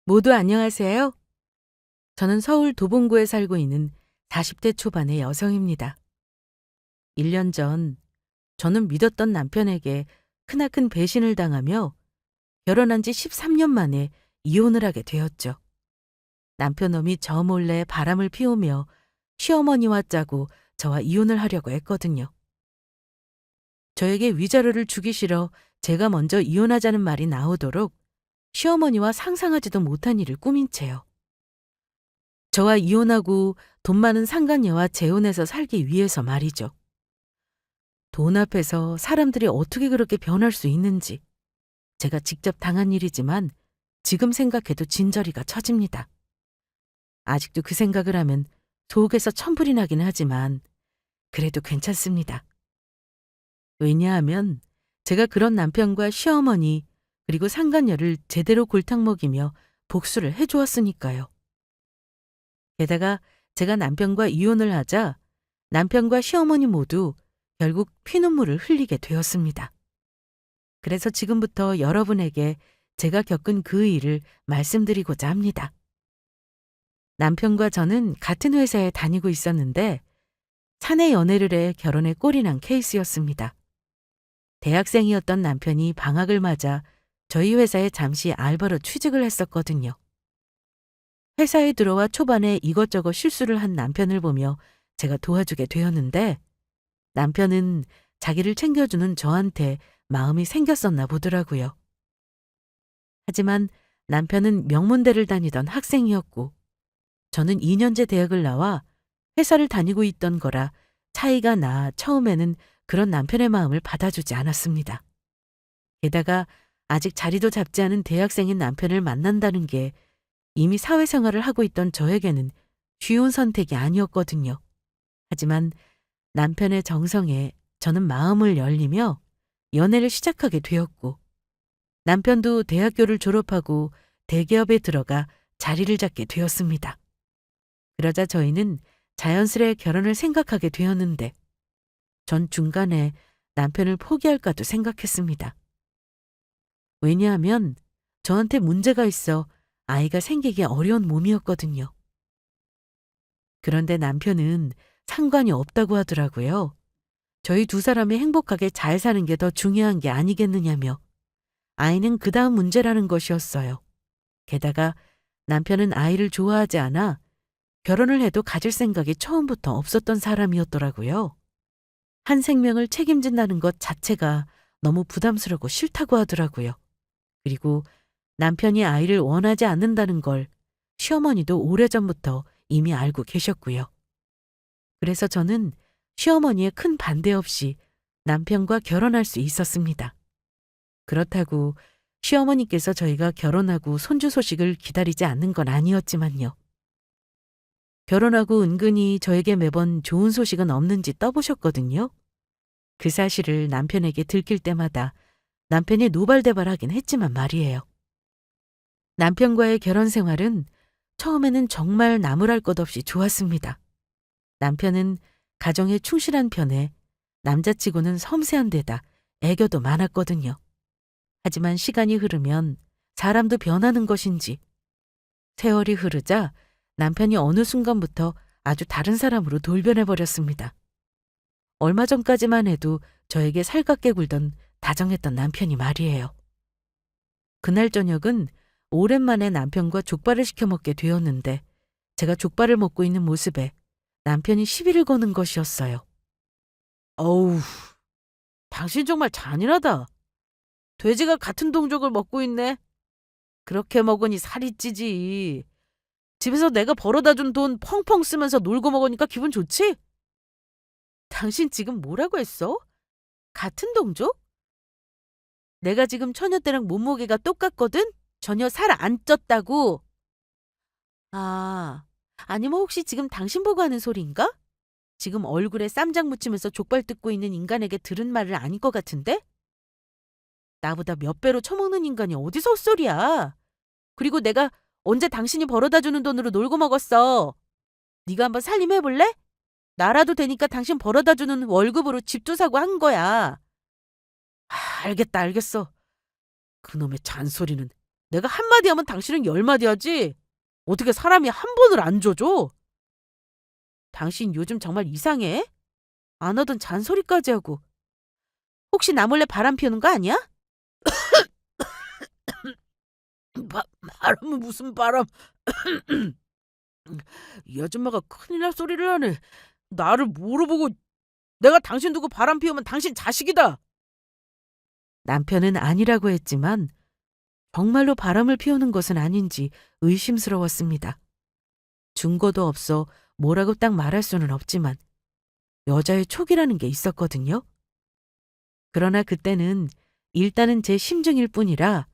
모두 안녕하세요. 저는 서울 도봉구에 살고 있는 40대 초반의 여성입니다. 1년 전, 저는 믿었던 남편에게 크나큰 배신을 당하며 결혼한 지 13년 만에 이혼을 하게 되었죠. 남편 놈이 저 몰래 바람을 피우며 시어머니와 짜고 저와 이혼을 하려고 했거든요. 저에게 위자료를 주기 싫어 제가 먼저 이혼하자는 말이 나오도록 시어머니와 상상하지도 못한 일을 꾸민 채요. 저와 이혼하고 돈 많은 상간녀와 재혼해서 살기 위해서 말이죠. 돈 앞에서 사람들이 어떻게 그렇게 변할 수 있는지 제가 직접 당한 일이지만 지금 생각해도 진저리가 처집니다. 아직도 그 생각을 하면 속에서 천불이 나긴 하지만 그래도 괜찮습니다. 왜냐하면 제가 그런 남편과 시어머니 그리고 상간녀를 제대로 골탕 먹이며 복수를 해주었으니까요. 게다가 제가 남편과 이혼을 하자 남편과 시어머니 모두 결국 피눈물을 흘리게 되었습니다. 그래서 지금부터 여러분에게 제가 겪은 그 일을 말씀드리고자 합니다. 남편과 저는 같은 회사에 다니고 있었는데 사내 연애를 해 결혼에 꼴이 난 케이스였습니다. 대학생이었던 남편이 방학을 맞아 저희 회사에 잠시 알바로 취직을 했었거든요. 회사에 들어와 초반에 이것저것 실수를 한 남편을 보며 제가 도와주게 되었는데 남편은 자기를 챙겨주는 저한테 마음이 생겼었나 보더라고요. 하지만 남편은 명문대를 다니던 학생이었고 저는 2년제 대학을 나와 회사를 다니고 있던 거라 차이가 나 처음에는 그런 남편의 마음을 받아주지 않았습니다. 게다가 아직 자리도 잡지 않은 대학생인 남편을 만난다는 게 이미 사회생활을 하고 있던 저에게는 쉬운 선택이 아니었거든요. 하지만 남편의 정성에 저는 마음을 열리며 연애를 시작하게 되었고 남편도 대학교를 졸업하고 대기업에 들어가 자리를 잡게 되었습니다. 그러자 저희는 자연스레 결혼을 생각하게 되었는데 전 중간에 남편을 포기할까도 생각했습니다. 왜냐하면 저한테 문제가 있어 아이가 생기기 어려운 몸이었거든요. 그런데 남편은 상관이 없다고 하더라고요. 저희 두 사람이 행복하게 잘 사는 게 더 중요한 게 아니겠느냐며 아이는 그 다음 문제라는 것이었어요. 게다가 남편은 아이를 좋아하지 않아 결혼을 해도 가질 생각이 처음부터 없었던 사람이었더라고요. 한 생명을 책임진다는 것 자체가 너무 부담스럽고 싫다고 하더라고요. 그리고 남편이 아이를 원하지 않는다는 걸 시어머니도 오래전부터 이미 알고 계셨고요. 그래서 저는 시어머니의 큰 반대 없이 남편과 결혼할 수 있었습니다. 그렇다고 시어머니께서 저희가 결혼하고 손주 소식을 기다리지 않는 건 아니었지만요. 결혼하고 은근히 저에게 매번 좋은 소식은 없는지 떠보셨거든요. 그 사실을 남편에게 들킬 때마다 남편이 노발대발하긴 했지만 말이에요. 남편과의 결혼 생활은 처음에는 정말 나무랄 것 없이 좋았습니다. 남편은 가정에 충실한 편에 남자치고는 섬세한 데다 애교도 많았거든요. 하지만 시간이 흐르면 사람도 변하는 것인지 세월이 흐르자 남편이 어느 순간부터 아주 다른 사람으로 돌변해버렸습니다. 얼마 전까지만 해도 저에게 살갑게 굴던 다정했던 남편이 말이에요. 그날 저녁은 오랜만에 남편과 족발을 시켜 먹게 되었는데 제가 족발을 먹고 있는 모습에 남편이 시비를 거는 것이었어요. 어우, 당신 정말 잔인하다. 돼지가 같은 동족을 먹고 있네. 그렇게 먹으니 살이 찌지. 집에서 내가 벌어다 준 돈 펑펑 쓰면서 놀고 먹으니까 기분 좋지? 당신 지금 뭐라고 했어? 같은 동족? 내가 지금 처녀 때랑 몸무게가 똑같거든? 전혀 살 안 쪘다고. 아, 아니면 혹시 지금 당신 보고 하는 소리인가? 지금 얼굴에 쌈장 묻히면서 족발 뜯고 있는 인간에게 들은 말을 아닐 것 같은데? 나보다 몇 배로 처먹는 인간이 어디서 헛소리야. 그리고 내가 언제 당신이 벌어다 주는 돈으로 놀고 먹었어. 네가 한번 살림해볼래? 나라도 되니까 당신 벌어다 주는 월급으로 집도 사고 한 거야. 알겠다, 알겠어. 그놈의 잔소리는. 내가 한마디 하면 당신은 10마디 하지? 어떻게 사람이 한 번을 안 줘줘? 당신 요즘 정말 이상해? 안 하던 잔소리까지 하고. 혹시 나 몰래 바람 피우는 거 아니야? 바람은 무슨 바람? 이 아줌마가 큰일 날 소리를 하네. 나를 뭐로 보고. 내가 당신 두고 바람 피우면 당신 자식이다. 남편은 아니라고 했지만 정말로 바람을 피우는 것은 아닌지 의심스러웠습니다. 증거도 없어 뭐라고 딱 말할 수는 없지만 여자의 촉이라는 게 있었거든요. 그러나 그때는 일단은 제 심증일 뿐이라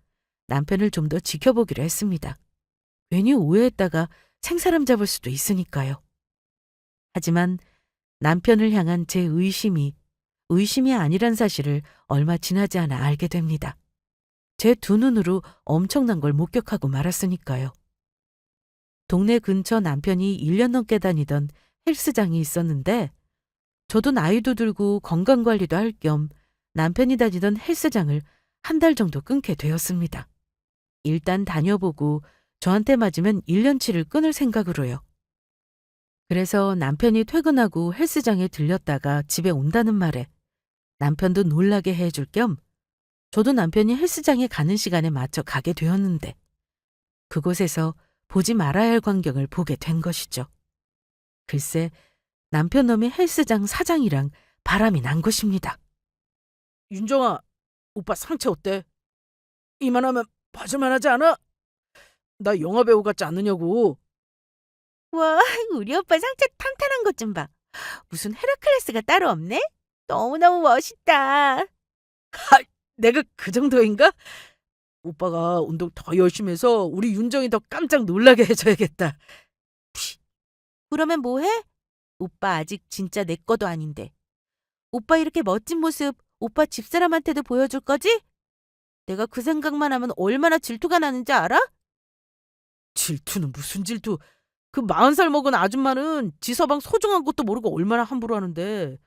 남편을 좀 더 지켜보기로 했습니다. 괜히 오해했다가 생사람 잡을 수도 있으니까요. 하지만 남편을 향한 제 의심이 아니란 사실을 얼마 지나지 않아 알게 됩니다. 제 두 눈으로 엄청난 걸 목격하고 말았으니까요. 동네 근처 남편이 1년 넘게 다니던 헬스장이 있었는데 저도 나이도 들고 건강관리도 할 겸 남편이 다니던 헬스장을 한 달 정도 끊게 되었습니다. 일단 다녀보고 저한테 맞으면 1년치를 끊을 생각으로요. 그래서 남편이 퇴근하고 헬스장에 들렸다가 집에 온다는 말에 남편도 놀라게 해줄 겸 저도 남편이 헬스장에 가는 시간에 맞춰 가게 되었는데 그곳에서 보지 말아야 할 광경을 보게 된 것이죠. 글쎄 남편 놈이 헬스장 사장이랑 바람이 난 것입니다. 윤정아, 오빠 상체 어때? 이만하면 봐줄만하지 않아? 나 영화배우 같지 않느냐고. 와, 우리 오빠 상체 탄탄한 것 좀 봐. 무슨 헤라클레스가 따로 없네? 너무너무 멋있다. 내가 그 정도인가? 오빠가 운동 더 열심히 해서 우리 윤정이 더 깜짝 놀라게 해줘야겠다. 그러면 뭐 해? 오빠 아직 진짜 내 거도 아닌데. 오빠 이렇게 멋진 모습 오빠 집사람한테도 보여줄 거지? 내가 그 생각만 하면 얼마나 질투가 나는지 알아? 질투는 무슨 질투. 그 40살 먹은 아줌마는 지 서방 소중한 것도 모르고 얼마나 함부로 하는데.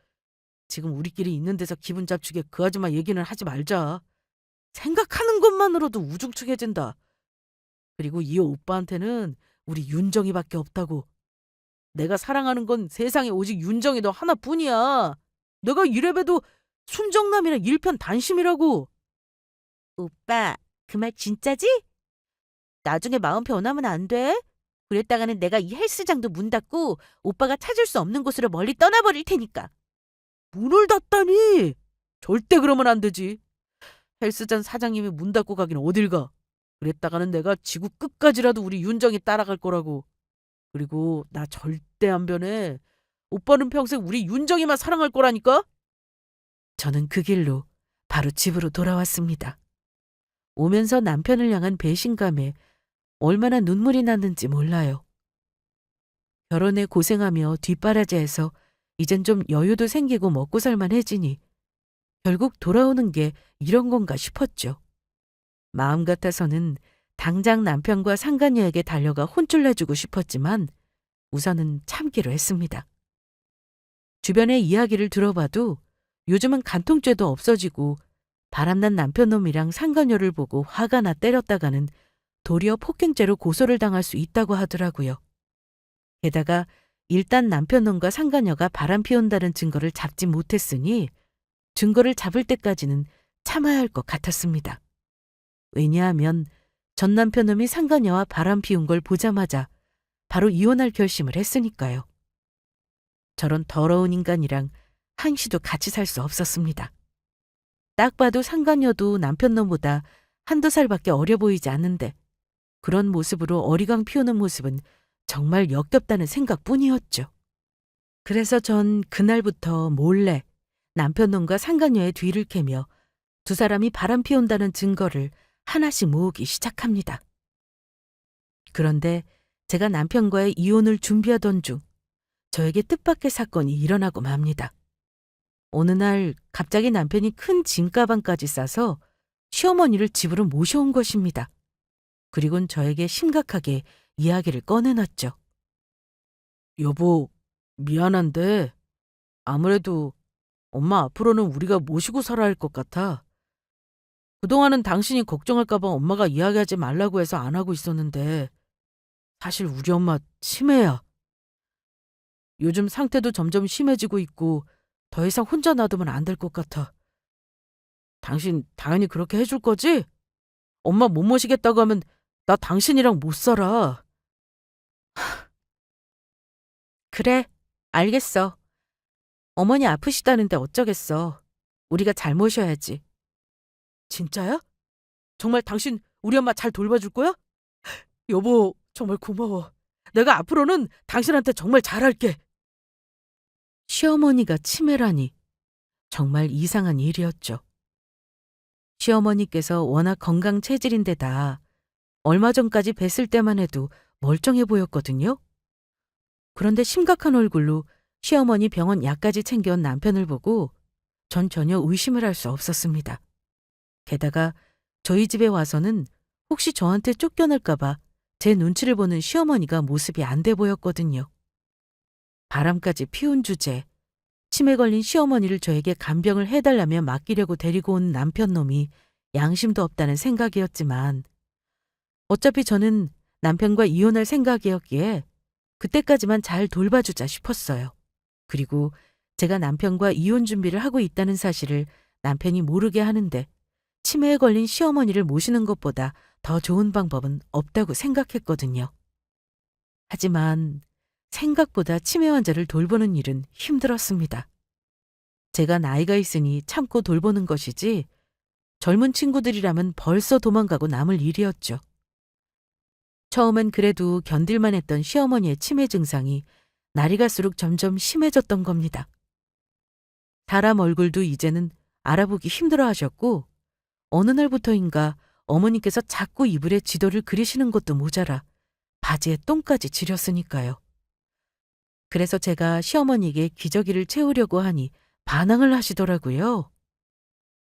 지금 우리끼리 있는 데서 기분 잡치게 그 아줌마 얘기는 하지 말자. 생각하는 것만으로도 우중충해진다. 그리고 이 오빠한테는 우리 윤정이밖에 없다고. 내가 사랑하는 건 세상에 오직 윤정이 너 하나뿐이야. 내가 이래봬도 순정남이라 일편단심이라고. 오빠, 그 말 진짜지? 나중에 마음 변하면 안 돼. 그랬다가는 내가 이 헬스장도 문 닫고 오빠가 찾을 수 없는 곳으로 멀리 떠나버릴 테니까. 문을 닫다니. 절대 그러면 안 되지. 헬스장 사장님이 문 닫고 가긴 어딜 가. 그랬다가는 내가 지구 끝까지라도 우리 윤정이 따라갈 거라고. 그리고 나 절대 안 변해. 오빠는 평생 우리 윤정이만 사랑할 거라니까. 저는 그 길로 바로 집으로 돌아왔습니다. 오면서 남편을 향한 배신감에 얼마나 눈물이 났는지 몰라요. 결혼에 고생하며 뒷바라지해서 이젠 좀 여유도 생기고 먹고 살만해지니 결국 돌아오는 게 이런 건가 싶었죠. 마음 같아서는 당장 남편과 상간녀에게 달려가 혼쭐 내주고 싶었지만 우선은 참기로 했습니다. 주변의 이야기를 들어봐도 요즘은 간통죄도 없어지고 바람난 남편 놈이랑 상간녀를 보고 화가 나 때렸다가는 도리어 폭행죄로 고소를 당할 수 있다고 하더라고요. 게다가 일단 남편 놈과 상간녀가 바람 피운다는 증거를 잡지 못했으니 증거를 잡을 때까지는 참아야 할 것 같았습니다. 왜냐하면 전 남편 놈이 상간녀와 바람 피운 걸 보자마자 바로 이혼할 결심을 했으니까요. 저런 더러운 인간이랑 한시도 같이 살 수 없었습니다. 딱 봐도 상간녀도 남편 놈보다 한두 살밖에 어려 보이지 않는데 그런 모습으로 어리광 피우는 모습은 정말 역겹다는 생각뿐이었죠. 그래서 전 그날부터 몰래 남편 놈과 상간녀의 뒤를 캐며 두 사람이 바람 피운다는 증거를 하나씩 모으기 시작합니다. 그런데 제가 남편과의 이혼을 준비하던 중 저에게 뜻밖의 사건이 일어나고 맙니다. 어느 날 갑자기 남편이 큰 짐가방까지 싸서 시어머니를 집으로 모셔온 것입니다. 그리곤 저에게 심각하게 이야기를 꺼내놨죠. 여보, 미안한데 아무래도 엄마 앞으로는 우리가 모시고 살아야 할 것 같아. 그동안은 당신이 걱정할까봐 엄마가 이야기하지 말라고 해서 안 하고 있었는데 사실 우리 엄마 치매야. 요즘 상태도 점점 심해지고 있고 더 이상 혼자 놔두면 안 될 것 같아. 당신 당연히 그렇게 해줄 거지? 엄마 못 모시겠다고 하면 나 당신이랑 못 살아. 그래, 알겠어. 어머니 아프시다는데 어쩌겠어. 우리가 잘 모셔야지. 진짜야? 정말 당신 우리 엄마 잘 돌봐줄 거야? 여보, 정말 고마워. 내가 앞으로는 당신한테 정말 잘할게. 시어머니가 치매라니 정말 이상한 일이었죠. 시어머니께서 워낙 건강 체질인데다 얼마 전까지 뵀을 때만 해도 멀쩡해 보였거든요. 그런데 심각한 얼굴로 시어머니 병원 약까지 챙겨온 남편을 보고 전 전혀 의심을 할 수 없었습니다. 게다가 저희 집에 와서는 혹시 저한테 쫓겨날까봐 제 눈치를 보는 시어머니가 모습이 안 돼 보였거든요. 바람까지 피운 주제, 치매 걸린 시어머니를 저에게 간병을 해달라며 맡기려고 데리고 온 남편 놈이 양심도 없다는 생각이었지만 어차피 저는 남편과 이혼할 생각이었기에 그때까지만 잘 돌봐주자 싶었어요. 그리고 제가 남편과 이혼 준비를 하고 있다는 사실을 남편이 모르게 하는데 치매에 걸린 시어머니를 모시는 것보다 더 좋은 방법은 없다고 생각했거든요. 하지만 생각보다 치매 환자를 돌보는 일은 힘들었습니다. 제가 나이가 있으니 참고 돌보는 것이지 젊은 친구들이라면 벌써 도망가고 남을 일이었죠. 처음엔 그래도 견딜만 했던 시어머니의 치매 증상이 날이 갈수록 점점 심해졌던 겁니다. 사람 얼굴도 이제는 알아보기 힘들어 하셨고 어느 날부터인가 어머니께서 자꾸 이불에 지도를 그리시는 것도 모자라 바지에 똥까지 지렸으니까요. 그래서 제가 시어머니에게 기저귀를 채우려고 하니 반항을 하시더라고요.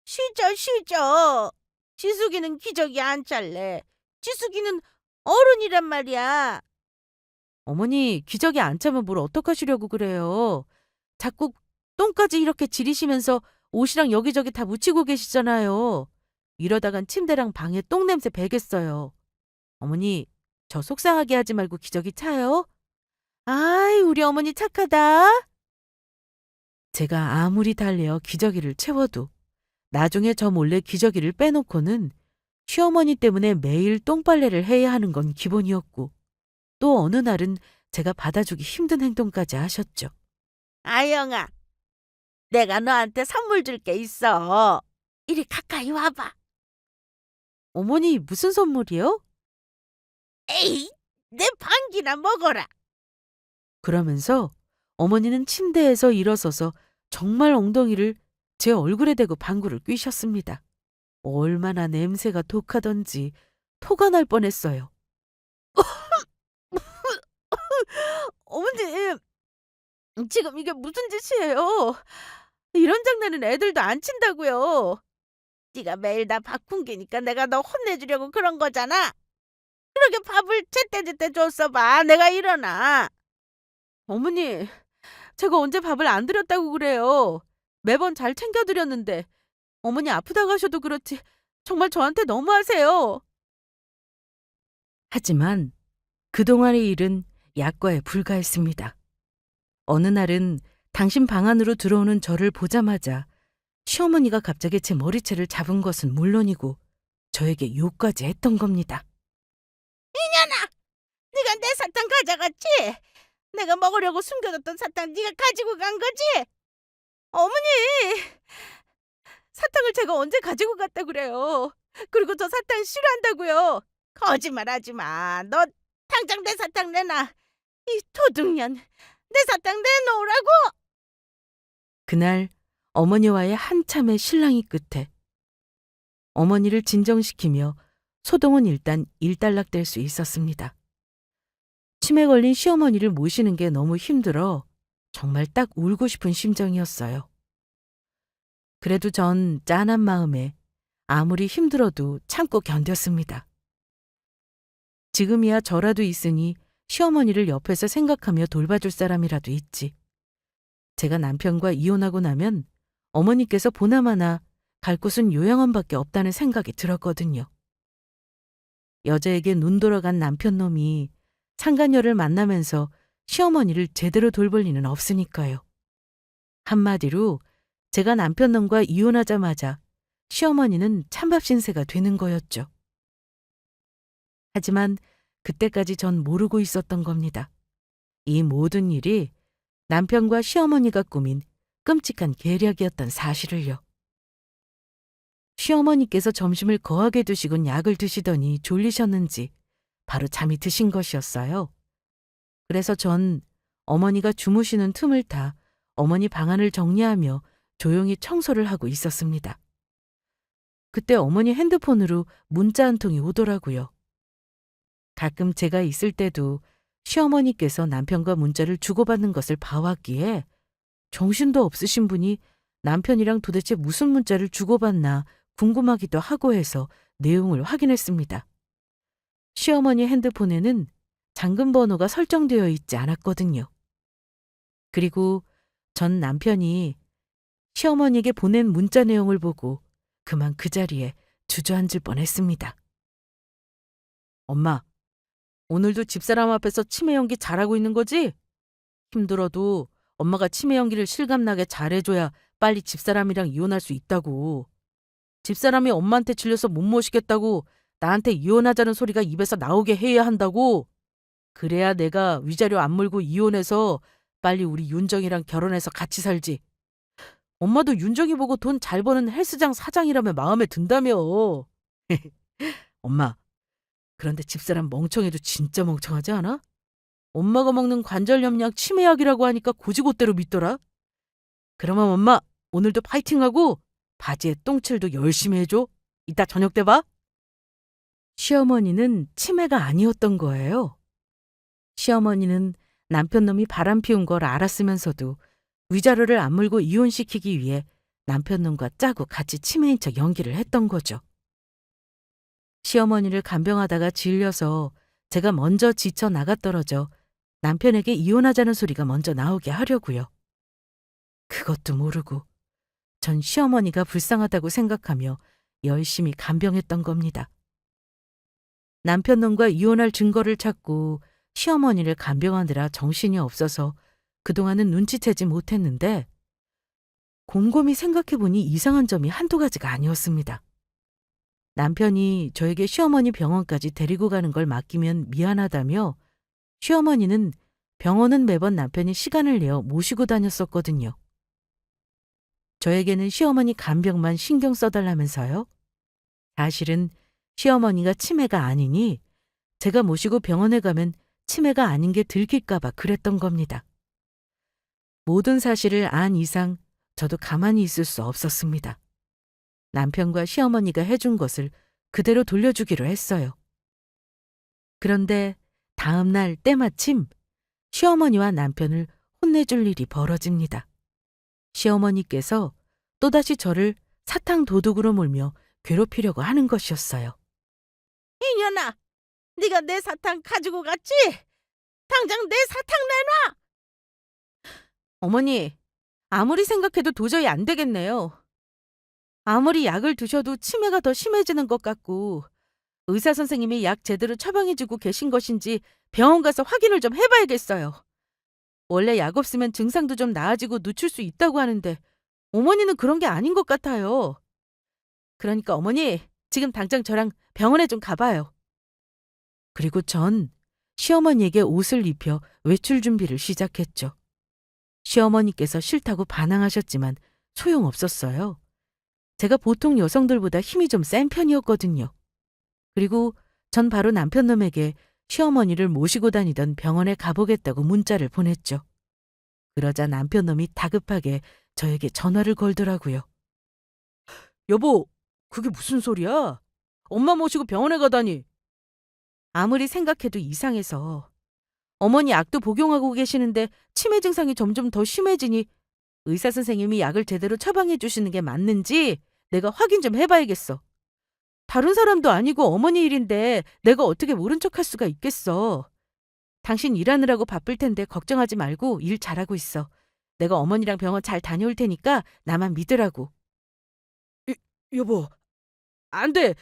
쉬져. 지숙이는 기저귀 안 찰래. 지숙이는 어른이란 말이야. 어머니, 기저귀 안 차면 뭘 어떡하시려고 그래요. 자꾸 똥까지 이렇게 지리시면서 옷이랑 여기저기 다 묻히고 계시잖아요. 이러다간 침대랑 방에 똥 냄새 배겠어요. 어머니, 저 속상하게 하지 말고 기저귀 차요. 아이, 우리 어머니 착하다. 제가 아무리 달래어 기저귀를 채워도 나중에 저 몰래 기저귀를 빼놓고는 시어머니 때문에 매일 똥빨래를 해야 하는 건 기본이었고 또 어느 날은 제가 받아주기 힘든 행동까지 하셨죠. 아영아, 내가 너한테 선물 줄 게 있어. 이리 가까이 와봐. 어머니, 무슨 선물이요? 에이, 내 방귀나 먹어라. 그러면서 어머니는 침대에서 일어서서 정말 엉덩이를 제 얼굴에 대고 방구를 뀌셨습니다. 얼마나 냄새가 독하던지 토가 날 뻔했어요. 어머니, 지금 이게 무슨 짓이에요? 이런 장난은 애들도 안 친다고요. 네가 매일 나 바꾼기니까 내가 너 혼내주려고 그런 거잖아. 그렇게 밥을 제때제때 줬어 봐. 내가 일어나. 어머니, 제가 언제 밥을 안 드렸다고 그래요. 매번 잘 챙겨드렸는데 어머니 아프다고 하셔도 그렇지 정말 저한테 너무하세요. 하지만 그동안의 일은 약과에 불과했습니다. 어느 날은 당신 방 안으로 들어오는 저를 보자마자 시어머니가 갑자기 제 머리채를 잡은 것은 물론이고 저에게 욕까지 했던 겁니다. 이년아, 네가 내 사탕 가져갔지? 내가 먹으려고 숨겨뒀던 사탕 네가 가지고 간 거지? 어머니, 사탕을 제가 언제 가지고 갔다 그래요. 그리고 저 사탕 싫어한다고요. 거짓말하지 마. 너 당장 내 사탕 내놔. 이 도둑년, 내 사탕 내놓으라고. 그날 어머니와의 한참의 실랑이 끝에 어머니를 진정시키며 소동은 일단 일단락될 수 있었습니다. 치매 걸린 시어머니를 모시는 게 너무 힘들어 정말 딱 울고 싶은 심정이었어요. 그래도 전 짠한 마음에 아무리 힘들어도 참고 견뎠습니다. 지금이야 저라도 있으니 시어머니를 옆에서 생각하며 돌봐줄 사람이라도 있지. 제가 남편과 이혼하고 나면 어머니께서 보나마나 갈 곳은 요양원밖에 없다는 생각이 들었거든요. 여자에게 눈 돌아간 남편놈이 상간녀를 만나면서 시어머니를 제대로 돌볼 리는 없으니까요. 한마디로 제가 남편놈과 이혼하자마자 시어머니는 찬밥 신세가 되는 거였죠. 하지만 그때까지 전 모르고 있었던 겁니다. 이 모든 일이 남편과 시어머니가 꾸민 끔찍한 계략이었던 사실을요. 시어머니께서 점심을 거하게 드시곤 약을 드시더니 졸리셨는지 바로 잠이 드신 것이었어요. 그래서 전 어머니가 주무시는 틈을 타 어머니 방안을 정리하며 조용히 청소를 하고 있었습니다. 그때 어머니 핸드폰으로 문자 한 통이 오더라고요. 가끔 제가 있을 때도 시어머니께서 남편과 문자를 주고받는 것을 봐왔기에 정신도 없으신 분이 남편이랑 도대체 무슨 문자를 주고받나 궁금하기도 하고 해서 내용을 확인했습니다. 시어머니 핸드폰에는 잠금 번호가 설정되어 있지 않았거든요. 그리고 전 남편이 시어머니에게 보낸 문자 내용을 보고 그만 그 자리에 주저앉을 뻔했습니다. 엄마, 오늘도 집사람 앞에서 치매 연기 잘하고 있는 거지? 힘들어도 엄마가 치매 연기를 실감나게 잘해줘야 빨리 집사람이랑 이혼할 수 있다고. 집사람이 엄마한테 질려서 못 모시겠다고 나한테 이혼하자는 소리가 입에서 나오게 해야 한다고. 그래야 내가 위자료 안 물고 이혼해서 빨리 우리 윤정이랑 결혼해서 같이 살지. 엄마도 윤정이 보고 돈 잘 버는 헬스장 사장이라면 마음에 든다며. 엄마, 그런데 집사람 멍청해도 진짜 멍청하지 않아? 엄마가 먹는 관절염약 치매약이라고 하니까 고지고대로 믿더라. 그러면 엄마, 오늘도 파이팅하고 바지에 똥칠도 열심히 해줘. 이따 저녁 때 봐. 시어머니는 치매가 아니었던 거예요. 시어머니는 남편놈이 바람 피운 걸 알았으면서도 위자료를 안 물고 이혼시키기 위해 남편놈과 짜고 같이 치매인 척 연기를 했던 거죠. 시어머니를 간병하다가 질려서 제가 먼저 지쳐 나가떨어져 남편에게 이혼하자는 소리가 먼저 나오게 하려고요. 그것도 모르고 전 시어머니가 불쌍하다고 생각하며 열심히 간병했던 겁니다. 남편놈과 이혼할 증거를 찾고 시어머니를 간병하느라 정신이 없어서 그동안은 눈치채지 못했는데 곰곰이 생각해보니 이상한 점이 한두 가지가 아니었습니다. 남편이 저에게 시어머니 병원까지 데리고 가는 걸 맡기면 미안하다며 시어머니는 병원은 매번 남편이 시간을 내어 모시고 다녔었거든요. 저에게는 시어머니 간병만 신경 써달라면서요. 사실은 시어머니가 치매가 아니니 제가 모시고 병원에 가면 치매가 아닌 게 들킬까 봐 그랬던 겁니다. 모든 사실을 안 이상 저도 가만히 있을 수 없었습니다. 남편과 시어머니가 해준 것을 그대로 돌려주기로 했어요. 그런데 다음 날 때마침 시어머니와 남편을 혼내줄 일이 벌어집니다. 시어머니께서 또다시 저를 사탕 도둑으로 몰며 괴롭히려고 하는 것이었어요. 이년아, 네가 내 사탕 가지고 갔지? 당장 내 사탕 내놔! 어머니, 아무리 생각해도 도저히 안 되겠네요. 아무리 약을 드셔도 치매가 더 심해지는 것 같고 의사 선생님이 약 제대로 처방해주고 계신 것인지 병원 가서 확인을 좀 해봐야겠어요. 원래 약 없으면 증상도 좀 나아지고 늦출 수 있다고 하는데 어머니는 그런 게 아닌 것 같아요. 그러니까 어머니, 지금 당장 저랑 병원에 좀 가봐요. 그리고 전 시어머니에게 옷을 입혀 외출 준비를 시작했죠. 시어머니께서 싫다고 반항하셨지만 소용없었어요. 제가 보통 여성들보다 힘이 좀 센 편이었거든요. 그리고 전 바로 남편놈에게 시어머니를 모시고 다니던 병원에 가보겠다고 문자를 보냈죠. 그러자 남편놈이 다급하게 저에게 전화를 걸더라고요. 여보, 그게 무슨 소리야? 엄마 모시고 병원에 가다니. 아무리 생각해도 이상해서. 어머니 약도 복용하고 계시는데 치매 증상이 점점 더 심해지니 의사 선생님이 약을 제대로 처방해 주시는 게 맞는지 내가 확인 좀 해봐야겠어. 다른 사람도 아니고 어머니 일인데 내가 어떻게 모른 척할 수가 있겠어. 당신 일하느라고 바쁠 텐데 걱정하지 말고 일 잘하고 있어. 내가 어머니랑 병원 잘 다녀올 테니까 나만 믿으라고. 여보, 안 돼.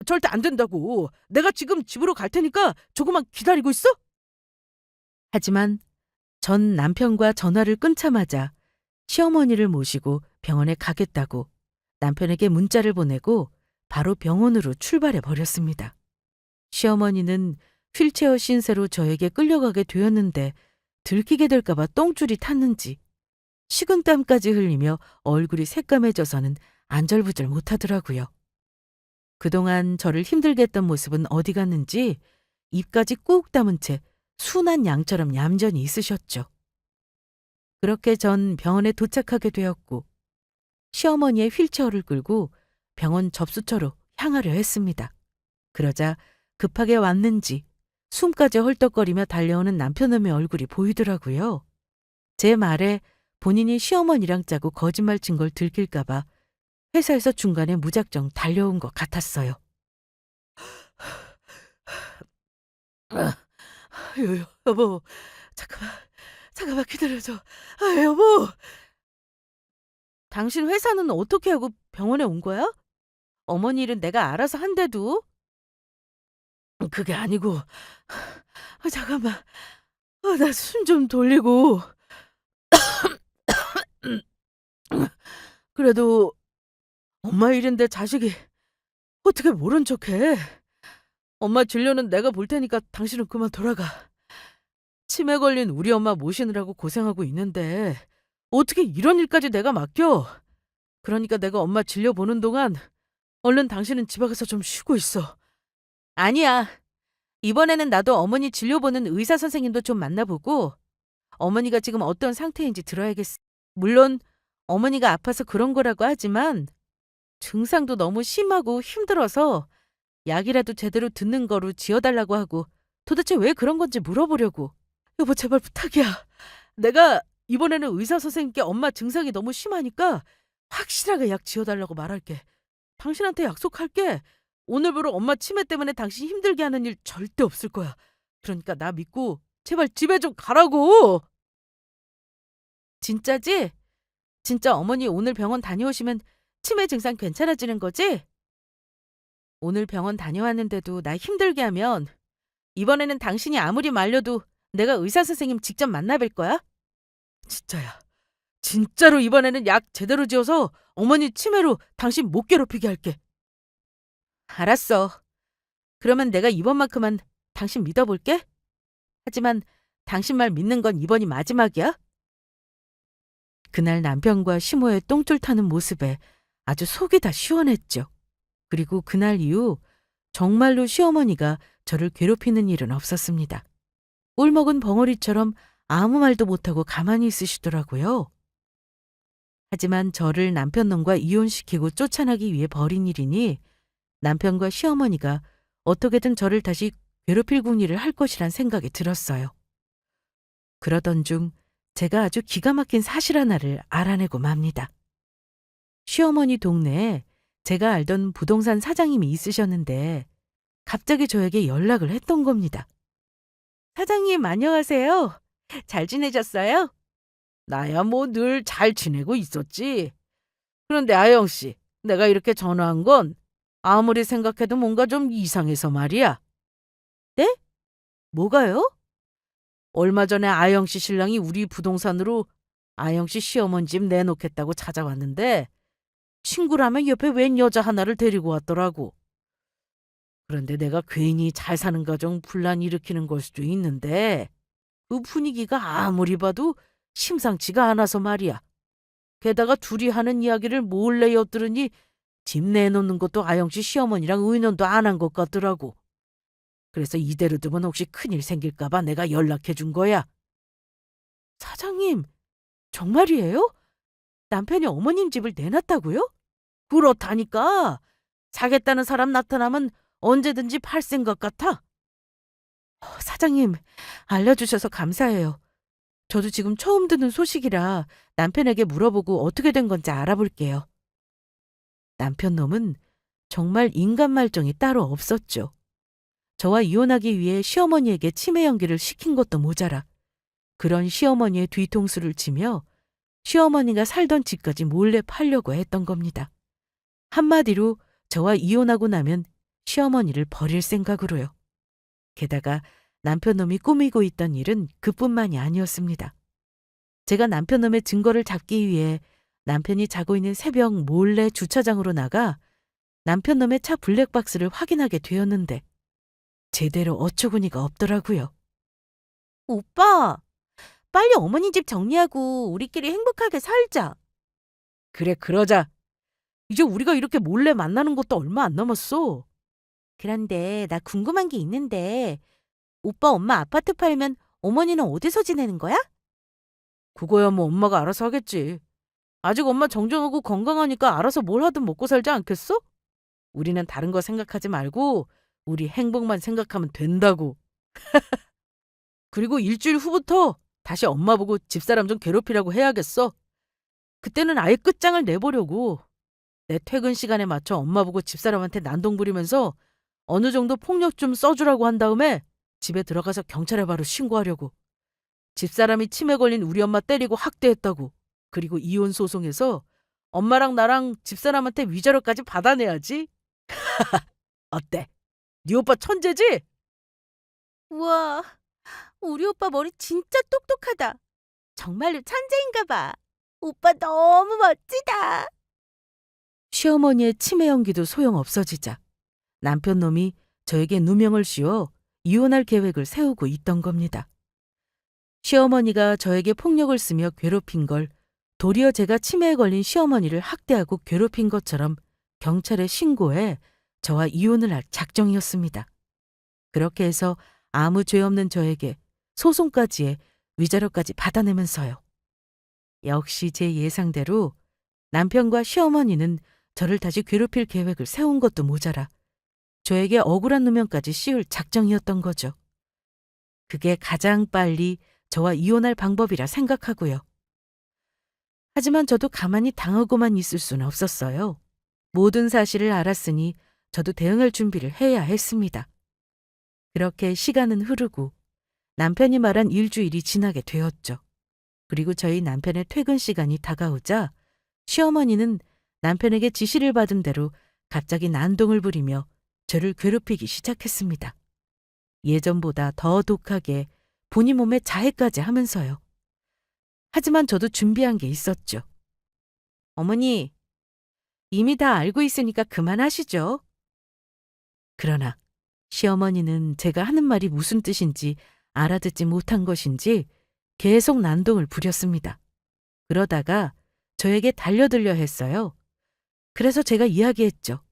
절대 안 된다고. 내가 지금 집으로 갈 테니까 조금만 기다리고 있어? 하지만 전 남편과 전화를 끊자마자 시어머니를 모시고 병원에 가겠다고 남편에게 문자를 보내고 바로 병원으로 출발해 버렸습니다. 시어머니는 휠체어 신세로 저에게 끌려가게 되었는데 들키게 될까봐 똥줄이 탔는지 식은땀까지 흘리며 얼굴이 새까매져서는 안절부절 못하더라고요. 그동안 저를 힘들게 했던 모습은 어디 갔는지 입까지 꾹 다문 채 순한 양처럼 얌전히 있으셨죠. 그렇게 전 병원에 도착하게 되었고 시어머니의 휠체어를 끌고 병원 접수처로 향하려 했습니다. 그러자 급하게 왔는지 숨까지 헐떡거리며 달려오는 남편놈의 얼굴이 보이더라고요. 제 말에 본인이 시어머니랑 짜고 거짓말 친 걸 들킬까봐 회사에서 중간에 무작정 달려온 것 같았어요. 여보, 잠깐만 기다려줘. 여보. 당신 회사는 어떻게 하고 병원에 온 거야? 어머니 일은 내가 알아서 한대도. 그게 아니고, 잠깐만. 나 숨 좀 돌리고. 그래도 엄마 일인데 자식이 어떻게 모른 척해? 엄마 진료는 내가 볼 테니까 당신은 그만 돌아가. 치매 걸린 우리 엄마 모시느라고 고생하고 있는데 어떻게 이런 일까지 내가 맡겨? 그러니까 내가 엄마 진료 보는 동안 얼른 당신은 집에 가서 좀 쉬고 있어. 아니야. 이번에는 나도 어머니 진료 보는 의사 선생님도 좀 만나보고 어머니가 지금 어떤 상태인지 들어야겠어. 물론 어머니가 아파서 그런 거라고 하지만 증상도 너무 심하고 힘들어서 약이라도 제대로 듣는 거로 지어달라고 하고 도대체 왜 그런 건지 물어보려고. 여보 제발 부탁이야. 내가 이번에는 의사 선생님께 엄마 증상이 너무 심하니까 확실하게 약 지어달라고 말할게. 당신한테 약속할게. 오늘부로 엄마 치매 때문에 당신 힘들게 하는 일 절대 없을 거야. 그러니까 나 믿고 제발 집에 좀 가라고. 진짜지? 진짜 어머니 오늘 병원 다녀오시면 치매 증상 괜찮아지는 거지? 오늘 병원 다녀왔는데도 나 힘들게 하면 이번에는 당신이 아무리 말려도 내가 의사 선생님 직접 만나뵐 거야? 진짜야. 진짜로 이번에는 약 제대로 지어서 어머니 치매로 당신 못 괴롭히게 할게. 알았어. 그러면 내가 이번만큼은 당신 믿어볼게. 하지만 당신 말 믿는 건 이번이 마지막이야. 그날 남편과 시모의 똥줄 타는 모습에 아주 속이 다 시원했죠. 그리고 그날 이후 정말로 시어머니가 저를 괴롭히는 일은 없었습니다. 꿀먹은 벙어리처럼 아무 말도 못하고 가만히 있으시더라고요. 하지만 저를 남편놈과 이혼시키고 쫓아나기 위해 벌인 일이니 남편과 시어머니가 어떻게든 저를 다시 괴롭힐 궁리를 할 것이란 생각이 들었어요. 그러던 중 제가 아주 기가 막힌 사실 하나를 알아내고 맙니다. 시어머니 동네에 제가 알던 부동산 사장님이 있으셨는데 갑자기 저에게 연락을 했던 겁니다. 사장님 안녕하세요. 잘 지내셨어요? 나야 뭐 늘 잘 지내고 있었지. 그런데 아영 씨, 내가 이렇게 전화한 건 아무리 생각해도 뭔가 좀 이상해서 말이야. 네? 뭐가요? 얼마 전에 아영 씨 신랑이 우리 부동산으로 아영 씨 시어머니 집 내놓겠다고 찾아왔는데 친구라면 옆에 웬 여자 하나를 데리고 왔더라고. 그런데 내가 괜히 잘 사는 가정 분란 일으키는 걸 수도 있는데 그 분위기가 아무리 봐도 심상치가 않아서 말이야. 게다가 둘이 하는 이야기를 몰래 엿들으니 집 내놓는 것도 아영 씨 시어머니랑 의논도 안 한 것 같더라고. 그래서 이대로 두면 혹시 큰일 생길까 봐 내가 연락해 준 거야. 사장님, 정말이에요? 남편이 어머님 집을 내놨다고요? 그렇다니까. 사겠다는 사람 나타나면 언제든지 팔 생각 같아. 사장님, 알려주셔서 감사해요. 저도 지금 처음 듣는 소식이라 남편에게 물어보고 어떻게 된 건지 알아볼게요. 남편 놈은 정말 인간 말종이 따로 없었죠. 저와 이혼하기 위해 시어머니에게 치매 연기를 시킨 것도 모자라 그런 시어머니의 뒤통수를 치며 시어머니가 살던 집까지 몰래 팔려고 했던 겁니다. 한마디로 저와 이혼하고 나면 시어머니를 버릴 생각으로요. 게다가 남편놈이 꾸미고 있던 일은 그뿐만이 아니었습니다. 제가 남편놈의 증거를 잡기 위해 남편이 자고 있는 새벽 몰래 주차장으로 나가 남편놈의 차 블랙박스를 확인하게 되었는데 제대로 어처구니가 없더라고요. 오빠, 빨리 어머니 집 정리하고 우리끼리 행복하게 살자. 그래, 그러자. 이제 우리가 이렇게 몰래 만나는 것도 얼마 안 남았어. 그런데 나 궁금한 게 있는데 오빠 엄마 아파트 팔면 어머니는 어디서 지내는 거야? 그거야 뭐 엄마가 알아서 하겠지. 아직 엄마 정정하고 건강하니까 알아서 뭘 하든 먹고 살지 않겠어? 우리는 다른 거 생각하지 말고 우리 행복만 생각하면 된다고. 그리고 일주일 후부터 다시 엄마 보고 집사람 좀 괴롭히라고 해야겠어. 그때는 아예 끝장을 내보려고. 내 퇴근 시간에 맞춰 엄마 보고 집사람한테 난동 부리면서 어느 정도 폭력 좀 써주라고 한 다음에 집에 들어가서 경찰에 바로 신고하려고. 집사람이 치매 걸린 우리 엄마 때리고 학대했다고. 그리고 이혼 소송에서 엄마랑 나랑 집사람한테 위자료까지 받아내야지. 어때? 네 오빠 천재지? 우와, 우리 오빠 머리 진짜 똑똑하다. 정말로 천재인가 봐. 오빠 너무 멋지다. 시어머니의 치매 연기도 소용없어지자 남편놈이 저에게 누명을 씌워 이혼할 계획을 세우고 있던 겁니다. 시어머니가 저에게 폭력을 쓰며 괴롭힌 걸 도리어 제가 치매에 걸린 시어머니를 학대하고 괴롭힌 것처럼 경찰에 신고해 저와 이혼을 할 작정이었습니다. 그렇게 해서 아무 죄 없는 저에게 소송까지 해 위자료까지 받아내면서요. 역시 제 예상대로 남편과 시어머니는 저를 다시 괴롭힐 계획을 세운 것도 모자라 저에게 억울한 누명까지 씌울 작정이었던 거죠. 그게 가장 빨리 저와 이혼할 방법이라 생각하고요. 하지만 저도 가만히 당하고만 있을 수는 없었어요. 모든 사실을 알았으니 저도 대응할 준비를 해야 했습니다. 그렇게 시간은 흐르고 남편이 말한 일주일이 지나게 되었죠. 그리고 저희 남편의 퇴근 시간이 다가오자 시어머니는 남편에게 지시를 받은 대로 갑자기 난동을 부리며 저를 괴롭히기 시작했습니다. 예전보다 더 독하게 본인 몸에 자해까지 하면서요. 하지만 저도 준비한 게 있었죠. 어머니, 이미 다 알고 있으니까 그만하시죠. 그러나 시어머니는 제가 하는 말이 무슨 뜻인지 알아듣지 못한 것인지 계속 난동을 부렸습니다. 그러다가 저에게 달려들려 했어요. 그래서 제가 이야기했죠.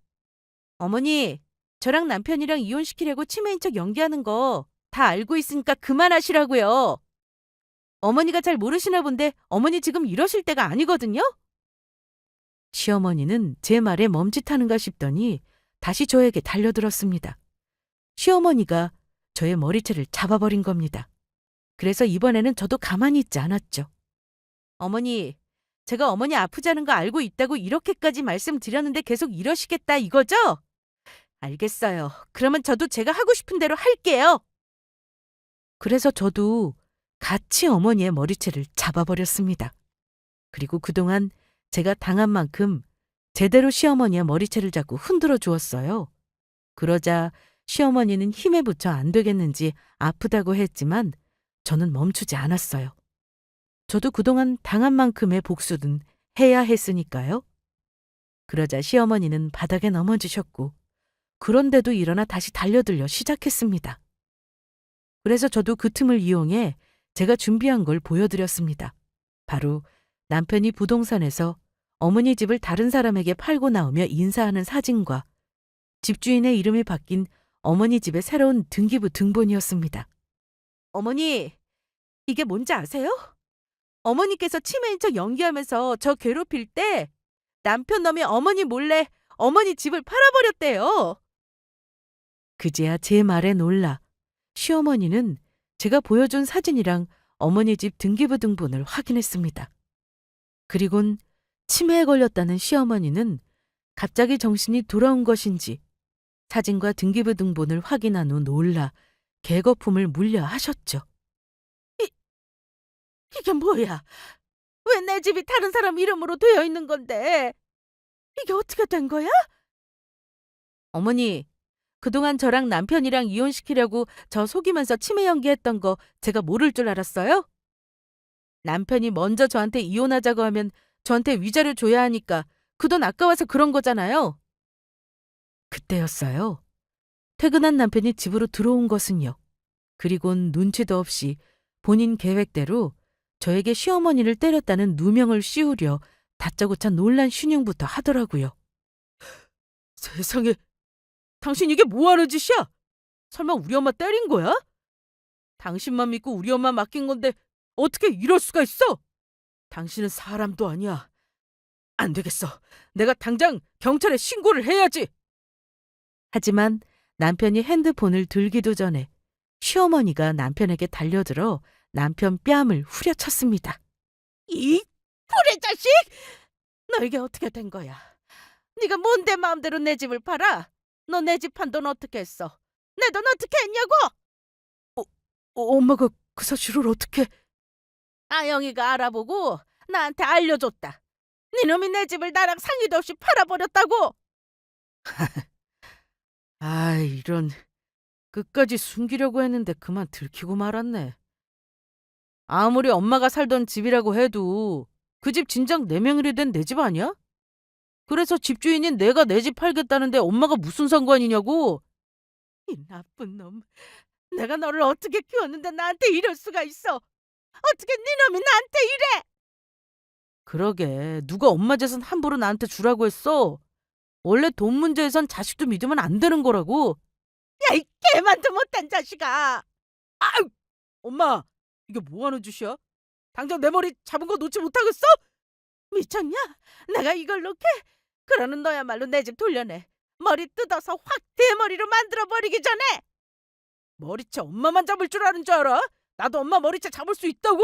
어머니, 저랑 남편이랑 이혼시키려고 치매인 척 연기하는 거 다 알고 있으니까 그만하시라고요. 어머니가 잘 모르시나 본데 어머니 지금 이러실 때가 아니거든요? 시어머니는 제 말에 멈칫하는가 싶더니 다시 저에게 달려들었습니다. 시어머니가 저의 머리채를 잡아버린 겁니다. 그래서 이번에는 저도 가만히 있지 않았죠. 어머니, 제가 어머니 아프자는 거 알고 있다고 이렇게까지 말씀드렸는데 계속 이러시겠다 이거죠? 알겠어요. 그러면 저도 제가 하고 싶은 대로 할게요. 그래서 저도 같이 어머니의 머리채를 잡아버렸습니다. 그리고 그동안 제가 당한 만큼 제대로 시어머니의 머리채를 잡고 흔들어 주었어요. 그러자 시어머니는 힘에 부쳐 안 되겠는지 아프다고 했지만 저는 멈추지 않았어요. 저도 그동안 당한 만큼의 복수는 해야 했으니까요. 그러자 시어머니는 바닥에 넘어지셨고 그런데도 일어나 다시 달려들려 시작했습니다. 그래서 저도 그 틈을 이용해 제가 준비한 걸 보여드렸습니다. 바로 남편이 부동산에서 어머니 집을 다른 사람에게 팔고 나오며 인사하는 사진과 집주인의 이름이 바뀐 어머니 집의 새로운 등기부 등본이었습니다. 어머니, 이게 뭔지 아세요? 어머니께서 치매인 척 연기하면서 저 괴롭힐 때 남편 놈이 어머니 몰래 어머니 집을 팔아버렸대요. 그제야 제 말에 놀라 시어머니는 제가 보여준 사진이랑 어머니 집 등기부 등본을 확인했습니다. 그리곤 치매에 걸렸다는 시어머니는 갑자기 정신이 돌아온 것인지 사진과 등기부 등본을 확인한 후 놀라 개거품을 물려 하셨죠. 이게 뭐야? 왜 내 집이 다른 사람 이름으로 되어 있는 건데? 이게 어떻게 된 거야? 어머니, 그동안 저랑 남편이랑 이혼시키려고 저 속이면서 치매 연기했던 거 제가 모를 줄 알았어요? 남편이 먼저 저한테 이혼하자고 하면 저한테 위자료 줘야 하니까 그 돈 아까워서 그런 거잖아요. 그때였어요. 퇴근한 남편이 집으로 들어온 것은요. 그리곤 눈치도 없이 본인 계획대로 저에게 시어머니를 때렸다는 누명을 씌우려 다짜고짜 놀란 신용부터 하더라고요. 세상에, 당신 이게 뭐하는 짓이야? 설마 우리 엄마 때린 거야? 당신만 믿고 우리 엄마 맡긴 건데 어떻게 이럴 수가 있어? 당신은 사람도 아니야. 안 되겠어. 내가 당장 경찰에 신고를 해야지. 하지만 남편이 핸드폰을 들기도 전에 시어머니가 남편에게 달려들어 남편 뺨을 후려쳤습니다. 이 불의 자식! 너 이게 어떻게 된 거야? 네가 뭔데 마음대로 내 집을 팔아? 너 내 집 판 돈 어떻게 했어? 내 돈 어떻게 했냐고? 엄마가 그 사실을 어떻게... 아영이가 알아보고 나한테 알려줬다. 네 놈이 내 집을 나랑 상의도 없이 팔아버렸다고. 아, 이런... 끝까지 숨기려고 했는데 그만 들키고 말았네. 아무리 엄마가 살던 집이라고 해도 그 집 진작 내 명의로 된 내 집 아니야? 그래서 집주인인 내가 내 집 팔겠다는데 엄마가 무슨 상관이냐고. 이 나쁜 놈. 내가 너를 어떻게 키웠는데 나한테 이럴 수가 있어. 어떻게 네 놈이 나한테 이래? 그러게, 누가 엄마 재산 함부로 나한테 주라고 했어? 원래 돈 문제에선 자식도 믿으면 안 되는 거라고. 야, 이 개만도 못한 자식아. 엄마, 이게 뭐 하는 짓이야? 당장 내 머리 잡은 거 놓지 못하겠어? 미쳤냐? 내가 이걸 놓게? 그러는 너야말로 내 집 돌려내. 머리 뜯어서 확 대머리로 만들어버리기 전에. 머리채 엄마만 잡을 줄 아는 줄 알아? 나도 엄마 머리채 잡을 수 있다고!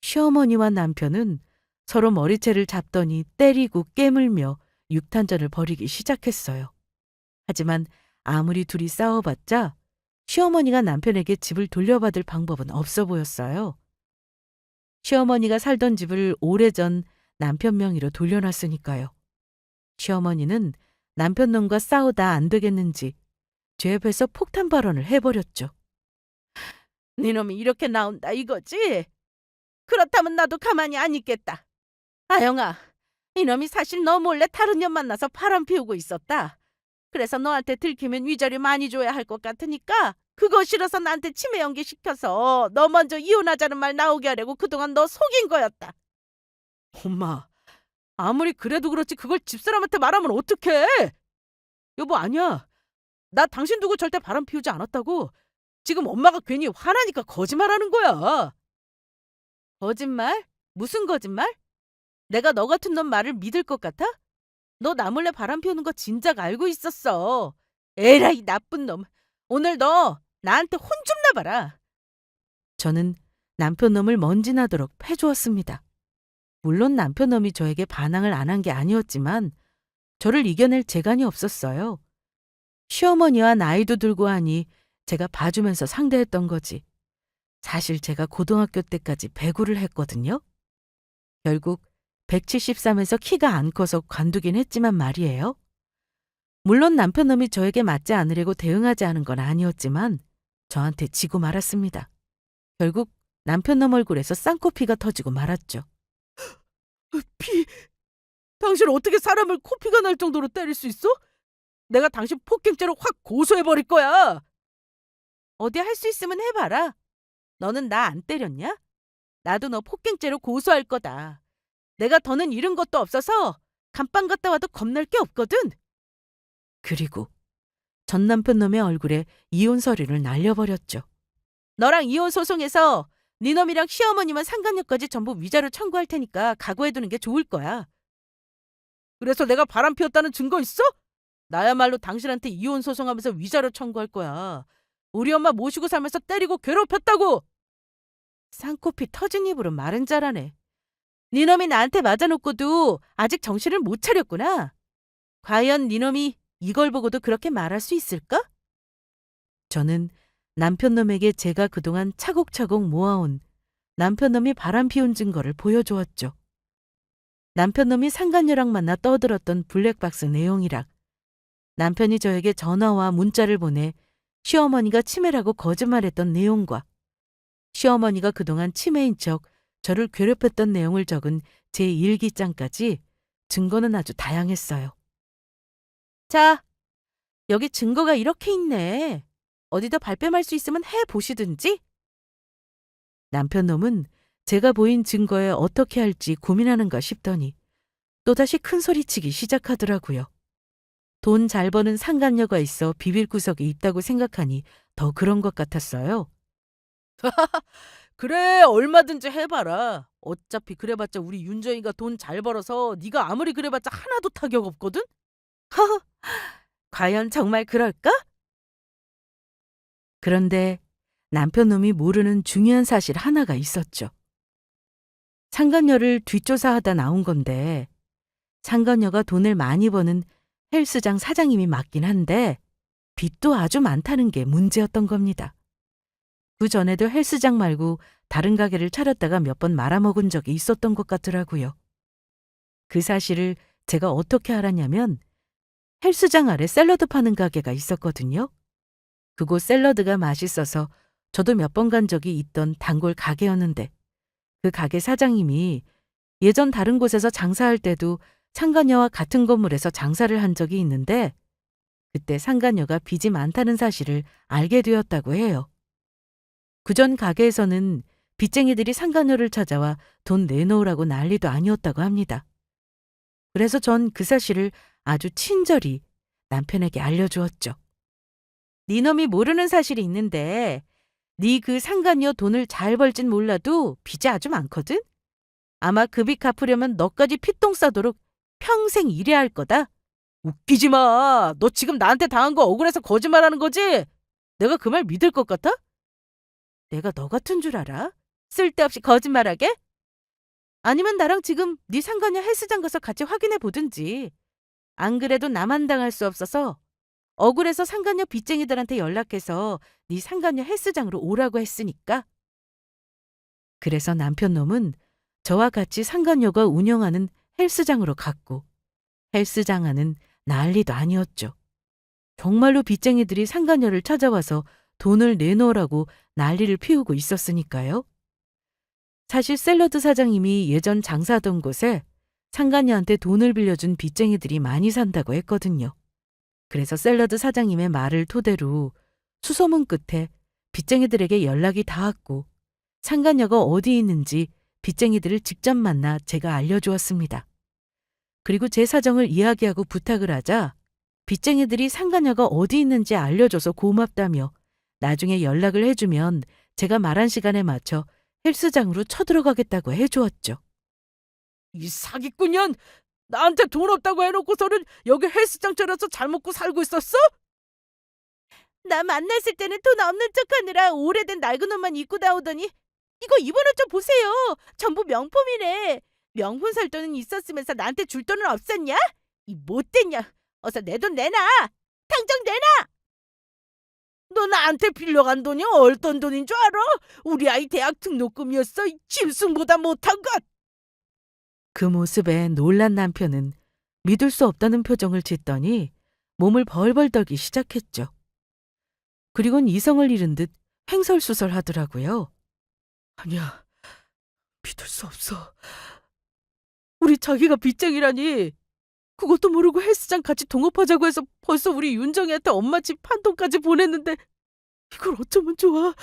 시어머니와 남편은 서로 머리채를 잡더니 때리고 깨물며 육탄전을 벌이기 시작했어요. 하지만 아무리 둘이 싸워봤자 시어머니가 남편에게 집을 돌려받을 방법은 없어 보였어요. 시어머니가 살던 집을 오래전 남편 명의로 돌려놨으니까요. 시어머니는 남편 놈과 싸우다 안 되겠는지 제 옆에서 폭탄 발언을 해버렸죠. 네 놈이 이렇게 나온다 이거지? 그렇다면 나도 가만히 안 있겠다. 아영아, 이놈이 사실 너 몰래 다른 년 만나서 바람 피우고 있었다. 그래서 너한테 들키면 위자료 많이 줘야 할 것 같으니까 그거 싫어서 나한테 치매 연기시켜서 너 먼저 이혼하자는 말 나오게 하려고 그동안 너 속인 거였다. 엄마, 아무리 그래도 그렇지 그걸 집사람한테 말하면 어떡해? 여보, 아니야. 나 당신 두고 절대 바람 피우지 않았다고. 지금 엄마가 괜히 화나니까 거짓말하는 거야. 거짓말? 무슨 거짓말? 내가 너 같은 놈 말을 믿을 것 같아? 너 나 몰래 바람 피우는 거 진작 알고 있었어. 에라이 나쁜 놈. 오늘 너 나한테 혼 좀 나봐라. 저는 남편 놈을 먼지나도록 패주었습니다. 물론 남편 놈이 저에게 반항을 안 한 게 아니었지만 저를 이겨낼 재간이 없었어요. 시어머니와 나이도 들고 하니 제가 봐주면서 상대했던 거지. 사실 제가 고등학교 때까지 배구를 했거든요. 결국 173에서 키가 안 커서 관두긴 했지만 말이에요. 물론 남편 놈이 저에게 맞지 않으려고 대응하지 않은 건 아니었지만 저한테 지고 말았습니다. 결국 남편 놈 얼굴에서 쌍코피가 터지고 말았죠. 피? 당신 어떻게 사람을 코피가 날 정도로 때릴 수 있어? 내가 당신 폭행죄로 확 고소해버릴 거야. 어디 할 수 있으면 해봐라. 너는 나 안 때렸냐? 나도 너 폭행죄로 고소할 거다. 내가 더는 잃은 것도 없어서 감방 갔다 와도 겁날 게 없거든. 그리고 전 남편 놈의 얼굴에 이혼 서류를 날려버렸죠. 너랑 이혼 소송해서 네 놈이랑 시어머니만 상간녀까지 전부 위자료 청구할 테니까 각오해두는 게 좋을 거야. 그래서 내가 바람 피웠다는 증거 있어? 나야말로 당신한테 이혼 소송하면서 위자료 청구할 거야. 우리 엄마 모시고 살면서 때리고 괴롭혔다고. 쌍코피 터진 입으로 말은 잘하네. 네 놈이 나한테 맞아놓고도 아직 정신을 못 차렸구나. 과연 네 놈이 이걸 보고도 그렇게 말할 수 있을까? 저는 남편 놈에게 제가 그동안 차곡차곡 모아온 남편 놈이 바람 피운 증거를 보여주었죠. 남편놈이 상간녀랑 만나 떠들었던 블랙박스 내용이랑 남편이 저에게 전화와 문자를 보내 시어머니가 치매라고 거짓말했던 내용과 시어머니가 그동안 치매인 척 저를 괴롭혔던 내용을 적은 제 일기장까지 증거는 아주 다양했어요. 자, 여기 증거가 이렇게 있네. 어디다 발뺌할 수 있으면 해보시든지. 남편놈은 제가 보인 증거에 어떻게 할지 고민하는가 싶더니 또다시 큰 소리치기 시작하더라고요. 돈 잘 버는 상간녀가 있어 비빌 구석이 있다고 생각하니 더 그런 것 같았어요. 그래, 얼마든지 해봐라. 어차피 그래봤자 우리 윤정이가 돈 잘 벌어서 네가 아무리 그래봤자 하나도 타격 없거든? 과연 정말 그럴까? 그런데 남편놈이 모르는 중요한 사실 하나가 있었죠. 상간녀를 뒷조사하다 나온 건데 상간녀가 돈을 많이 버는 헬스장 사장님이 맞긴 한데 빚도 아주 많다는 게 문제였던 겁니다. 그 전에도 헬스장 말고 다른 가게를 차렸다가 몇 번 말아먹은 적이 있었던 것 같더라고요. 그 사실을 제가 어떻게 알았냐면 헬스장 아래 샐러드 파는 가게가 있었거든요. 그곳 샐러드가 맛있어서 저도 몇 번 간 적이 있던 단골 가게였는데 그 가게 사장님이 예전 다른 곳에서 장사할 때도 상간녀와 같은 건물에서 장사를 한 적이 있는데 그때 상간녀가 빚이 많다는 사실을 알게 되었다고 해요. 그전 가게에서는 빚쟁이들이 상간녀를 찾아와 돈 내놓으라고 난리도 아니었다고 합니다. 그래서 전 그 사실을 아주 친절히 남편에게 알려주었죠. 네 놈이 모르는 사실이 있는데 네 그 상간녀 돈을 잘 벌진 몰라도 빚이 아주 많거든? 아마 그 빚 갚으려면 너까지 피똥 싸도록 평생 일해야 할 거다. 웃기지 마. 너 지금 나한테 당한 거 억울해서 거짓말하는 거지? 내가 그 말 믿을 것 같아? 내가 너 같은 줄 알아? 쓸데없이 거짓말하게? 아니면 나랑 지금 네 상간녀 헬스장 가서 같이 확인해 보든지. 안 그래도 나만 당할 수 없어서 억울해서 상간녀 빚쟁이들한테 연락해서 네 상간녀 헬스장으로 오라고 했으니까. 그래서 남편놈은 저와 같이 상간녀가 운영하는 헬스장으로 갔고 헬스장 안은 난리도 아니었죠. 정말로 빚쟁이들이 상간녀를 찾아와서 돈을 내놓으라고 난리를 피우고 있었으니까요. 사실 샐러드 사장님이 예전 장사하던 곳에 상간녀한테 돈을 빌려준 빚쟁이들이 많이 산다고 했거든요. 그래서 샐러드 사장님의 말을 토대로 수소문 끝에 빚쟁이들에게 연락이 닿았고 상간녀가 어디 있는지 빚쟁이들을 직접 만나 제가 알려주었습니다. 그리고 제 사정을 이야기하고 부탁을 하자 빚쟁이들이 상간녀가 어디 있는지 알려줘서 고맙다며 나중에 연락을 해주면 제가 말한 시간에 맞춰 헬스장으로 쳐들어가겠다고 해주었죠. 이 사기꾼년! 나한테 돈 없다고 해놓고서는 여기 헬스장 차려서 잘 먹고 살고 있었어? 나 만났을 때는 돈 없는 척하느라 오래된 낡은 옷만 입고 나오더니 이거 입은 옷 좀 보세요. 전부 명품이래. 명품 살 돈은 있었으면서 나한테 줄 돈은 없었냐? 이 못됐냐. 어서 내 돈 내놔. 당장 내놔. 너 나한테 빌려간 돈이 어떤 돈인 줄 알아? 우리 아이 대학 등록금이었어. 이 짐승보다 못한 것! 그 모습에 놀란 남편은 믿을 수 없다는 표정을 짓더니 몸을 벌벌 떨기 시작했죠. 그리곤 이성을 잃은 듯 횡설수설하더라고요. 아니야, 믿을 수 없어. 우리 자기가 빚쟁이라니. 그것도 모르고 헬스장 같이 동업하자고 해서 벌써 우리 윤정이한테 엄마 집 판돈까지 보냈는데 이걸 어쩌면 좋아?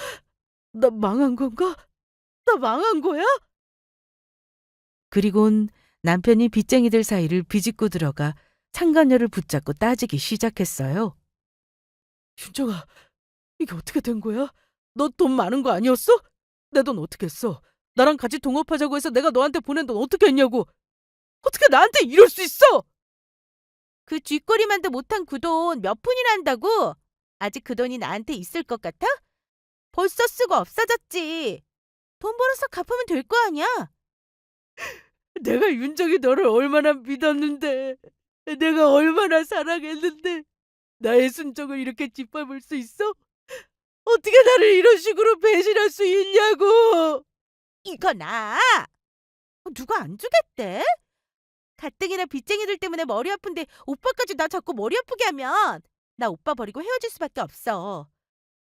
나 망한 건가? 나 망한 거야? 그리곤 남편이 빚쟁이들 사이를 비집고 들어가 상간녀를 붙잡고 따지기 시작했어요. 윤정아, 이게 어떻게 된 거야? 너 돈 많은 거 아니었어? 내 돈 어떻게 했어? 나랑 같이 동업하자고 해서 내가 너한테 보낸 돈 어떻게 했냐고? 어떻게 나한테 이럴 수 있어? 그 쥐꼬리만도 못한 그 돈 몇 푼이나 한다고? 아직 그 돈이 나한테 있을 것 같아? 벌써 쓰고 없어졌지. 돈 벌어서 갚으면 될 거 아니야? 내가 윤정이 너를 얼마나 믿었는데, 내가 얼마나 사랑했는데 나의 순정을 이렇게 짓밟을 수 있어? 어떻게 나를 이런 식으로 배신할 수 있냐고! 이거 나 누가 안 주겠대? 가뜩이나 빚쟁이들 때문에 머리 아픈데 오빠까지 나 자꾸 머리 아프게 하면 나 오빠 버리고 헤어질 수밖에 없어.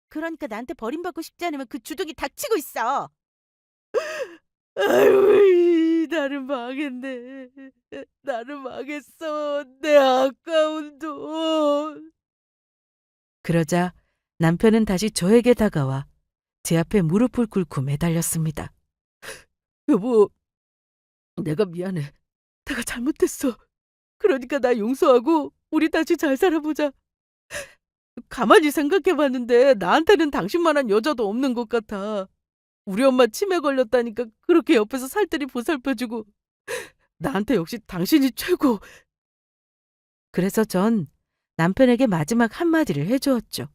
그러니까 나한테 버림받고 싶지 않으면 그 주둥이 닥치고 있어. 아유, 나는 망했네. 나는 망했어. 내 아까운 돈. 그러자 남편은 다시 저에게 다가와 제 앞에 무릎을 꿇고 매달렸습니다. 여보, 내가 미안해. 내가 잘못했어. 그러니까 나 용서하고 우리 다시 잘 살아보자. 가만히 생각해봤는데 나한테는 당신만한 여자도 없는 것 같아. 우리 엄마 치매 걸렸다니까 그렇게 옆에서 살뜰히 보살펴주고 나한테 역시 당신이 최고. 그래서 전 남편에게 마지막 한마디를 해주었죠.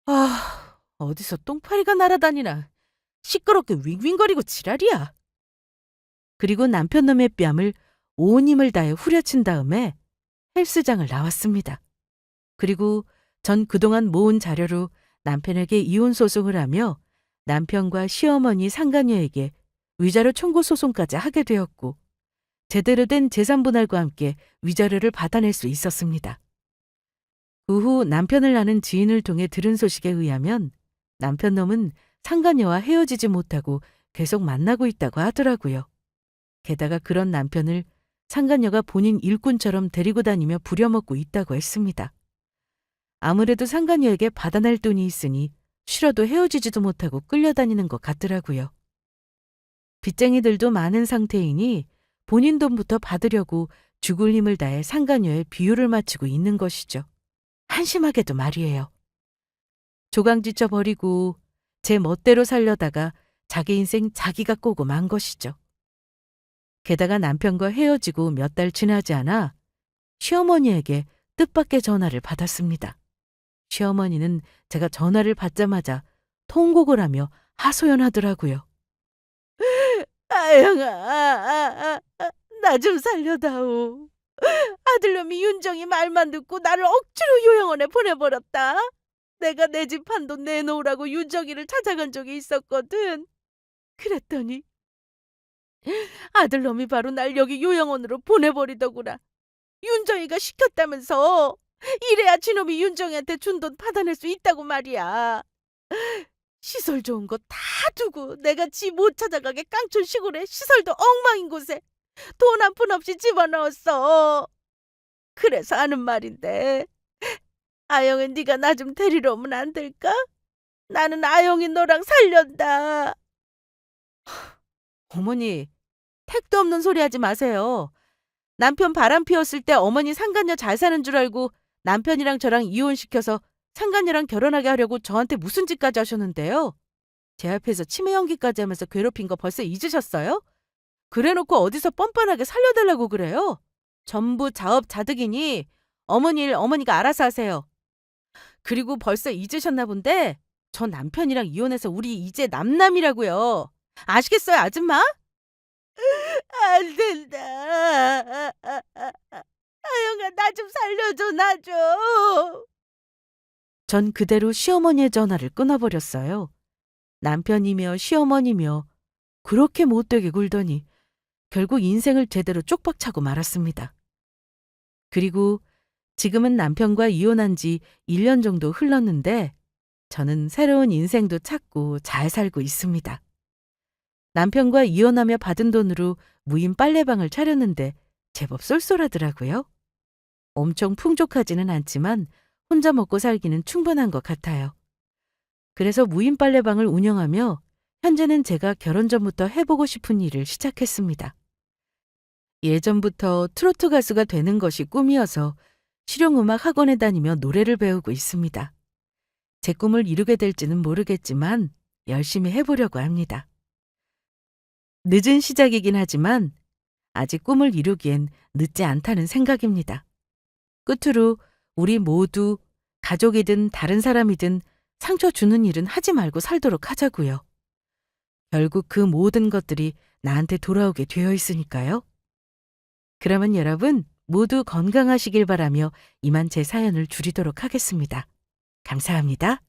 아, 어디서 똥파리가 날아다니나. 시끄럽게 윙윙거리고 지랄이야. 그리고 남편 놈의 뺨을 온 힘을 다해 후려친 다음에 헬스장을 나왔습니다. 그리고 전 그동안 모은 자료로 남편에게 이혼 소송을 하며 남편과 시어머니 상간녀에게 위자료 청구 소송까지 하게 되었고 제대로 된 재산 분할과 함께 위자료를 받아낼 수 있었습니다. 그 후 남편을 아는 지인을 통해 들은 소식에 의하면 남편 놈은 상간녀와 헤어지지 못하고 계속 만나고 있다고 하더라고요. 게다가 그런 남편을 상간녀가 본인 일꾼처럼 데리고 다니며 부려먹고 있다고 했습니다. 아무래도 상간녀에게 받아낼 돈이 있으니 싫어도 헤어지지도 못하고 끌려다니는 것 같더라고요. 빚쟁이들도 많은 상태이니 본인 돈부터 받으려고 죽을 힘을 다해 상간녀의 비유를 맞추고 있는 것이죠. 한심하게도 말이에요. 조강지쳐 버리고 제 멋대로 살려다가 자기 인생 자기가 꼬고 만 것이죠. 게다가 남편과 헤어지고 몇 달 지나지 않아 시어머니에게 뜻밖의 전화를 받았습니다. 시어머니는 제가 전화를 받자마자 통곡을 하며 하소연하더라고요. 아영아, 나 좀 살려다오. 아들놈이 윤정이 말만 듣고 나를 억지로 요양원에 보내버렸다. 내가 내 집 한 돈 내놓으라고 윤정이를 찾아간 적이 있었거든. 그랬더니 아들놈이 바로 날 여기 요양원으로 보내버리더구나. 윤정이가 시켰다면서. 이래야 지놈이 윤정이한테 준 돈 받아낼 수 있다고 말이야. 시설 좋은 거 다 두고 내가 지 못 찾아가게 깡촌 시골에 시설도 엉망인 곳에 돈 한 푼 없이 집어넣었어. 그래서 하는 말인데 아영은 네가 나 좀 데리러 오면 안 될까? 나는 아영이 너랑 살련다. 어머니, 택도 없는 소리 하지 마세요. 남편 바람 피웠을 때 어머니 상간녀 잘 사는 줄 알고 남편이랑 저랑 이혼시켜서 상간녀랑 결혼하게 하려고 저한테 무슨 짓까지 하셨는데요? 제 앞에서 치매 연기까지 하면서 괴롭힌 거 벌써 잊으셨어요? 그래놓고 어디서 뻔뻔하게 살려달라고 그래요? 전부 자업자득이니 어머니 일 어머니가 알아서 하세요. 그리고 벌써 잊으셨나 본데 저 남편이랑 이혼해서 우리 이제 남남이라고요. 아시겠어요, 아줌마? 안 된다. 아영아, 나 좀 살려줘, 나 좀. 전 그대로 시어머니의 전화를 끊어버렸어요. 남편이며 시어머니며 그렇게 못되게 굴더니 결국 인생을 제대로 쪽박차고 말았습니다. 그리고 지금은 남편과 이혼한 지 1년 정도 흘렀는데 저는 새로운 인생도 찾고 잘 살고 있습니다. 남편과 이혼하며 받은 돈으로 무인 빨래방을 차렸는데 제법 쏠쏠하더라고요. 엄청 풍족하지는 않지만 혼자 먹고 살기는 충분한 것 같아요. 그래서 무인 빨래방을 운영하며 현재는 제가 결혼 전부터 해보고 싶은 일을 시작했습니다. 예전부터 트로트 가수가 되는 것이 꿈이어서 실용음악 학원에 다니며 노래를 배우고 있습니다. 제 꿈을 이루게 될지는 모르겠지만 열심히 해보려고 합니다. 늦은 시작이긴 하지만 아직 꿈을 이루기엔 늦지 않다는 생각입니다. 끝으로 우리 모두 가족이든 다른 사람이든 상처 주는 일은 하지 말고 살도록 하자고요. 결국 그 모든 것들이 나한테 돌아오게 되어 있으니까요. 그러면 여러분 모두 건강하시길 바라며 이만 제 사연을 줄이도록 하겠습니다. 감사합니다.